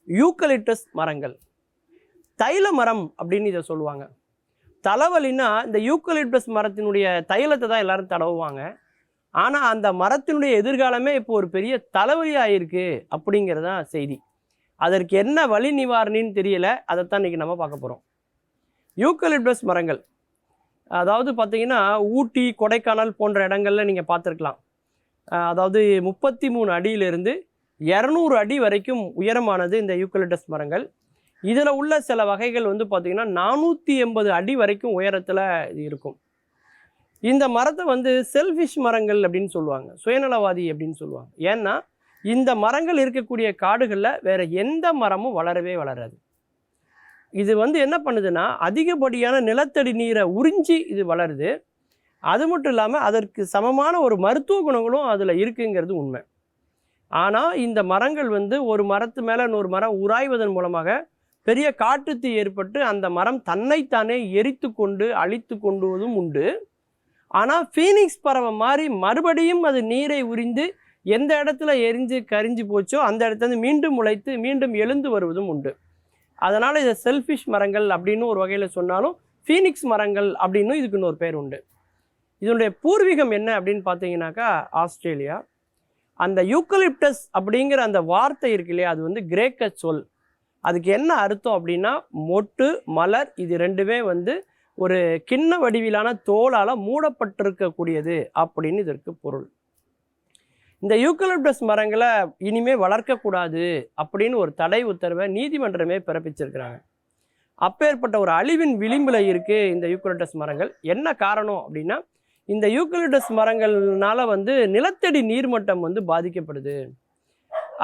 Eucalyptus மரங்கள். தைல மரம் அப்படின்னு இதை சொல்லுவாங்க. தலைவலின்னா இந்த யூக்கலிப்டஸ் மரத்தினுடைய தைலத்தை தான் எல்லாரும் தடவுவாங்க. ஆனால் அந்த மரத்தினுடைய எதிர்காலமே இப்போ ஒரு பெரிய தலைவலி ஆகிருக்கு அப்படிங்கிறது தான் செய்தி. அதற்கு என்ன வலி நிவாரணின்னு தெரியல. அதைத்தான் இன்றைக்கி நம்ம பார்க்க போகிறோம். யூக்கலிப்டஸ் மரங்கள் அதாவது பார்த்திங்கன்னா ஊட்டி, கொடைக்கானல் போன்ற இடங்களில் நீங்கள் பார்த்துருக்கலாம். அதாவது 33 அடியிலிருந்து 200 அடி வரைக்கும் உயரமானது இந்த யூக்கலிப்டஸ் மரங்கள். இதில் உள்ள சில வகைகள் வந்து பார்த்திங்கன்னா 480 அடி வரைக்கும் உயரத்தில் இது இருக்கும். இந்த மரத்தை வந்து செல்ஃபிஷ் மரங்கள் அப்படின்னு சொல்லுவாங்க, சுயநலவாதி அப்படின்னு சொல்லுவாங்க. ஏன்னா இந்த மரங்கள் இருக்கக்கூடிய காடுகளில் வேறு எந்த மரமும் வளரவே வளராது. இது வந்து என்ன பண்ணுதுன்னா அதிகப்படியான நிலத்தடி நீரை உறிஞ்சி இது வளருது. அது மட்டும் இல்லாமல் அதற்கு சமமான ஒரு மருத்துவ குணங்களும் அதில் இருக்குங்கிறது உண்மை. ஆனால் இந்த மரங்கள் வந்து ஒரு மரத்து மேலே இன்னொரு மரம் உராய்வதன் மூலமாக பெரிய காட்டுத்தீ ஏற்பட்டு அந்த மரம் தன்னைத்தானே எரித்து கொண்டு அழித்து கொண்டுவதும் உண்டு. ஆனால் ஃபீனிக்ஸ் பறவை மாதிரி மறுபடியும் அது நீரை உறிந்து எந்த இடத்துல எரிஞ்சு கரிஞ்சு போச்சோ அந்த இடத்துல மீண்டும் முளைத்து மீண்டும் எழுந்து வருவதும் உண்டு. அதனால் இதை செல்ஃபிஷ் மரங்கள் அப்படின்னு ஒரு வகையில் சொன்னாலும் ஃபீனிக்ஸ் மரங்கள் அப்படின்னு இதுக்கு இன்னொரு பேர் உண்டு. இதனுடைய பூர்வீகம் என்ன அப்படின்னு பார்த்தீங்கன்னாக்கா ஆஸ்திரேலியா. அந்த யூக்கலிப்டஸ் அப்படிங்கிற அந்த வார்த்தை இருக்கு இல்லையா, அது வந்து கிரேக்க சொல். அதுக்கு என்ன அர்த்தம் அப்படின்னா மொட்டு, மலர், இது ரெண்டுமே வந்து ஒரு கிண்ண வடிவிலான தோலால் மூடப்பட்டிருக்கக்கூடியது அப்படின்னு இதற்கு பொருள். இந்த யூக்கலிப்டஸ் மரங்களை இனிமேல் வளர்க்கக்கூடாது அப்படின்னு ஒரு தடை உத்தரவை நீதிமன்றமே பிறப்பிச்சிருக்கிறாங்க. அப்பேற்பட்ட ஒரு அழிவின் விளிம்பில் இருக்குது இந்த யூக்கலிப்டஸ் மரங்கள். என்ன காரணம் அப்படின்னா இந்த யூக்கலிப்டஸ் மரங்கள்னால வந்து நிலத்தடி நீர்மட்டம் வந்து பாதிக்கப்படுது.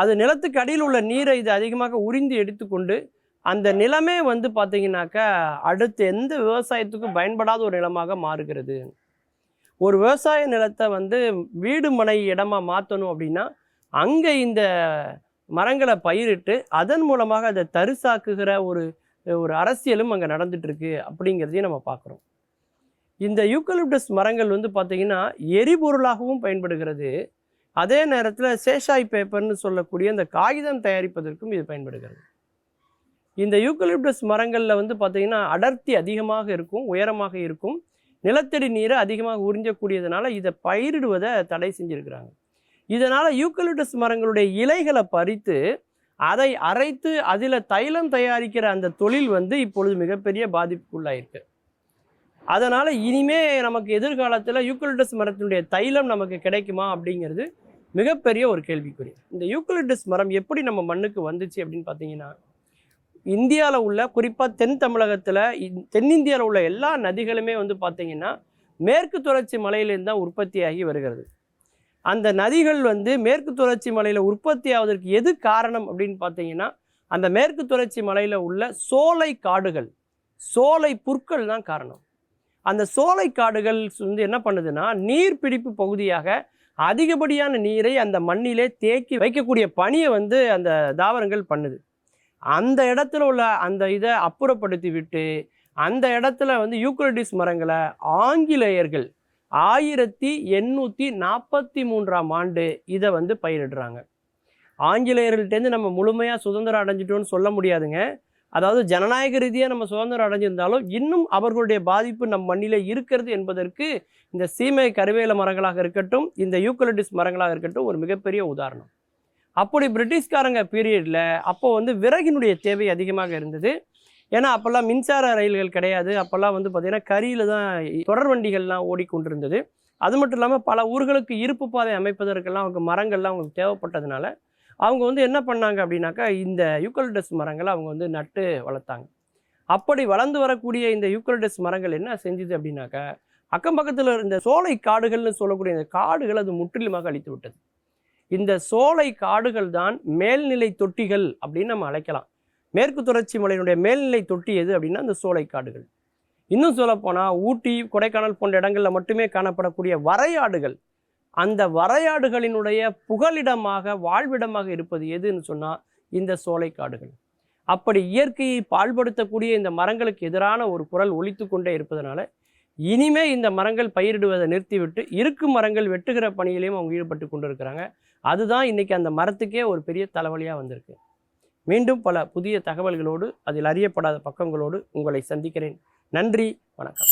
அது நிலத்துக்கு அடியில் உள்ள நீரை இது அதிகமாக உறிந்து எடுத்துக்கொண்டு அந்த நிலமே வந்து பார்த்திங்கனாக்கா அடுத்து எந்த விவசாயத்துக்கும் பயன்படாத ஒரு நிலமாக மாறுகிறது. ஒரு விவசாய நிலத்தை வந்து வீடு மனை இடமா மாற்றணும் அப்படின்னா அங்கே இந்த மரங்களை பயிரிட்டு அதன் மூலமாக அதை தரிசாக்குகிற ஒரு அரசியலும் அங்கே நடந்துட்டுருக்கு அப்படிங்கிறதையும் நம்ம பார்க்குறோம். இந்த யூக்கலிப்டஸ் மரங்கள் வந்து பார்த்திங்கன்னா எரிபொருளாகவும் பயன்படுகிறது. அதே நேரத்தில் சேஷாய் பேப்பர்னு சொல்லக்கூடிய இந்த காகிதம் தயாரிப்பதற்கும் இது பயன்படுகிறது. இந்த யூக்கலிப்டஸ் மரங்களில் வந்து பார்த்திங்கன்னா அடர்த்தி அதிகமாக இருக்கும், உயரமாக இருக்கும், நிலத்தடி நீரை அதிகமாக உறிஞ்சக்கூடியதுனால இதை பயிரிடுவதை தடை செஞ்சுருக்கிறாங்க. இதனால் யூக்கலிப்டஸ் மரங்களுடைய இலைகளை பறித்து அதை அரைத்து அதில் தைலம் தயாரிக்கிற அந்த தொழில் வந்து இப்பொழுது மிகப்பெரிய பாதிப்புக்குள்ளாயிருக்கு. அதனால் இனிமே நமக்கு எதிர்காலத்தில் யூக்கலிப்டஸ் மரத்தினுடைய தைலம் நமக்கு கிடைக்குமா அப்படிங்கிறது மிகப்பெரிய ஒரு கேள்விக்குறி. இந்த யூக்கலிப்டஸ் மரம் எப்படி நம்ம மண்ணுக்கு வந்துச்சு அப்படின்னு பார்த்தீங்கன்னா இந்தியாவில் உள்ள குறிப்பாக தென் தமிழகத்தில் தென்னிந்தியாவில் உள்ள எல்லா நதிகளுமே வந்து பார்த்திங்கன்னா மேற்கு தொடர்ச்சி மலையிலேருந்து தான் உற்பத்தியாகி வருகிறது. அந்த நதிகள் வந்து மேற்கு தொடர்ச்சி மலையில் உற்பத்தி ஆவதற்கு எது காரணம் அப்படின்னு பார்த்தீங்கன்னா அந்த மேற்கு தொடர்ச்சி மலையில் உள்ள சோலை காடுகள், சோலை புற்கள் தான் காரணம். அந்த சோலை காடுகள் வந்து என்ன பண்ணுதுன்னா நீர்பிடிப்பு பகுதியாக அதிகப்படியான நீரை அந்த மண்ணிலே தேக்கி வைக்கக்கூடிய பணியை வந்து அந்த தாவரங்கள் பண்ணுது. அந்த இடத்துல உள்ள அந்த இதை அப்புறப்படுத்தி விட்டு அந்த இடத்துல வந்து யூக்கலிப்டஸ் மரங்களை ஆங்கிலேயர்கள் 1843ஆம் ஆண்டு இதை வந்து பயிரிடுறாங்க. ஆங்கிலேயர்கள்ட்டேருந்து நம்ம முழுமையாக சுதந்திரம் அடைஞ்சிட்டோன்னு சொல்ல முடியாதுங்க. அதாவது ஜனநாயக ரீதியாக நம்ம சுதந்திரம் அடைஞ்சிருந்தாலும் இன்னும் அவர்களுடைய பாதிப்பு நம் மண்ணிலே இருக்கிறது என்பதற்கு இந்த சீமை கருவேல மரங்களாக இருக்கட்டும், இந்த யூக்கலிப்டஸ் மரங்களாக இருக்கட்டும் ஒரு மிகப்பெரிய உதாரணம். அப்படி பிரிட்டிஷ்காரங்க பீரியடில் அப்போ வந்து விறகினுடைய தேவை அதிகமாக இருந்தது. ஏன்னா அப்போல்லாம் மின்சார ரயில்கள் கிடையாது. அப்போல்லாம் வந்து பார்த்திங்கன்னா கரியில் தான் தொடர் வண்டிகள்லாம் ஓடிக்கொண்டிருந்தது. அது மட்டும் இல்லாமல் பல ஊர்களுக்கு இருப்பு பாதை அமைப்பதற்கெல்லாம் அவங்க மரங்கள்லாம் அவங்களுக்கு தேவைப்பட்டதுனால அவங்க வந்து என்ன பண்ணாங்க அப்படின்னாக்கா இந்த யூக்கலிப்டஸ் மரங்களை அவங்க வந்து நட்டு வளர்த்தாங்க. அப்படி வளர்ந்து வரக்கூடிய இந்த யூக்கலிப்டஸ் மரங்கள் என்ன செஞ்சுது அப்படின்னாக்கா அக்கம் பக்கத்தில் இந்த சோலை காடுகள்னு சொல்லக்கூடிய இந்த காடுகள் அது முற்றிலுமாக அழித்து விட்டது. இந்த சோலை காடுகள் தான் மேல்நிலை தொட்டிகள் அப்படின்னு நம்ம அழைக்கலாம். மேற்கு தொடர்ச்சி மலையினுடைய மேல்நிலை தொட்டி எது அப்படின்னா இந்த சோலை காடுகள். இன்னும் சொல்லப்போனால் ஊட்டி, கொடைக்கானல் போன்ற இடங்களில் மட்டுமே காணப்படக்கூடிய வரையாடுகள், அந்த வரையாடுகளினுடைய புகலிடமாக வாழ்விடமாக இருப்பது எதுன்னு சொன்னால் இந்த சோலை காடுகள். அப்படி இயற்கையை பாழ்படுத்தக்கூடிய இந்த மரங்களுக்கு எதிரான ஒரு குரல் ஒலித்து கொண்டே இருப்பதனால இனிமே இந்த மரங்கள் பயிரிடுவதை நிறுத்திவிட்டு இருக்கும் மரங்கள் வெட்டுகிற பணியிலையும் அவங்க ஈடுபட்டு கொண்டு இருக்கிறாங்க. அதுதான் இன்றைக்கி அந்த மரத்துக்கே ஒரு பெரிய தலைவலியாக வந்திருக்கு. மீண்டும் பல புதிய தகவல்களோடு அதில் அறியப்படாத பக்கங்களோடு உங்களை சந்திக்கிறேன். நன்றி, வணக்கம்.